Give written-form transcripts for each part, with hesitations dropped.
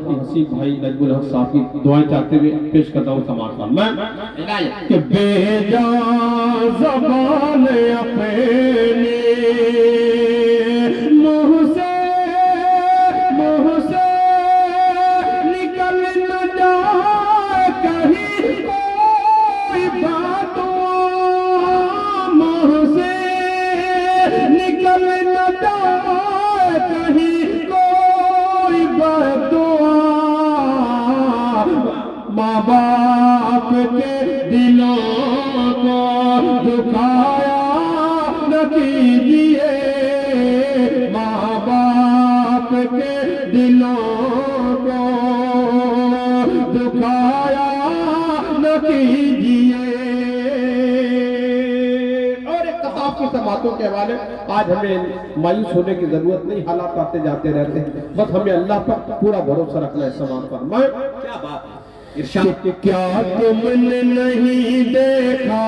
مفتی حسیب بھائی نجم الحق صاحب کی دعائیں چاہتے ہوئے پیش کرتا ہوں سماعت فرمائیں کہ بے جان زبان اپنی منہ سے نکل نہ جائے کہیں کوئی بات، منہ سے نکل نہ جائے کہیں کوئی بات، ماں باپ کے دلوں کو دکھایا نہ کیجیے، ماں باپ کے دلوں کو دکھایا نہ کیجیے۔ اور ایک خطاب کی سماعتوں کے حوالے آج ہمیں مایوس ہونے کی ضرورت نہیں، حالات آتے جاتے رہتے ہیں، بس ہمیں اللہ پر پورا بھروسہ رکھنا ہے۔ سماعت فرمائیں کیا بات ہے، ارشاد کیا تم نے نہیں دیکھا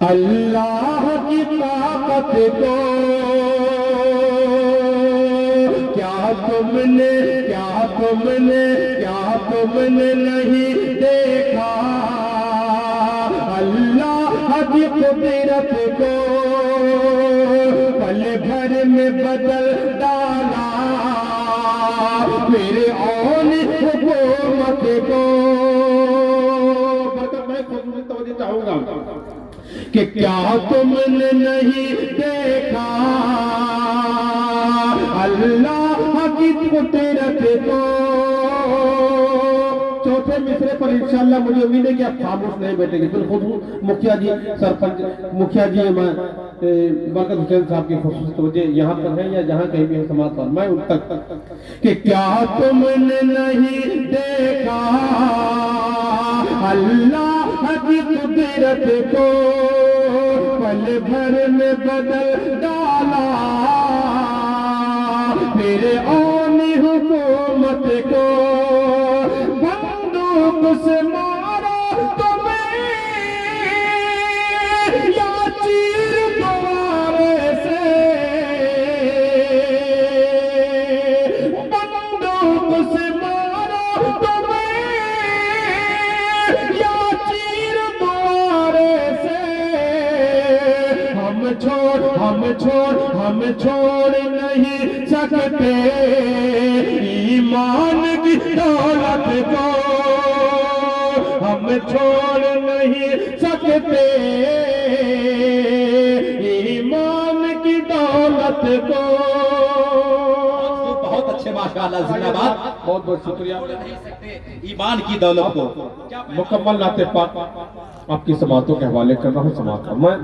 اللہ کی طاقت کو، کیا تم نے نہیں دیکھا اللہ کی قدرت کو، پل بھر میں بدل ڈالا میرے اون حکومت کو۔ میں خصوصی توجہ چاہوں گا کہ کیا تم نے نہیں دیکھا اللہ کی قدرت کو۔ چوتھے مصرے پر انشاءاللہ مجھے امید ہے کہ آپ خاموش نہیں بیٹھیں گے، بالخود مکھیا جی سرپنچ مکھیا جی برکت حسین صاحب کی خصوصی توجہ یہاں پر ہیں یا جہاں کہیں بھی سماعت فرمائیں ان تک کہ کیا تم نے نہیں دیکھا اللہ کی قدرت کو، پل بھر میں بدل ڈالا میرے اون حکومت کو، بندوق سے مارا تمہیں یا چیر دوارے سے، بندوق سے مارا تمہیں یا چیر دوارے سے، ہم چھوڑ نہیں سکتے ایمان کی دولت کو، ہم چھوڑ نہیں سکتے ایمان کی دولت کو۔ بہت اچھے ماشاءاللہ، زندہ باد، بہت بہت شکریہ۔ ایمان کی دولت کو مکمل نعت پاک آپ کی سماعتوں کے حوالے کر رہا ہوں، سماعت فرمائیں۔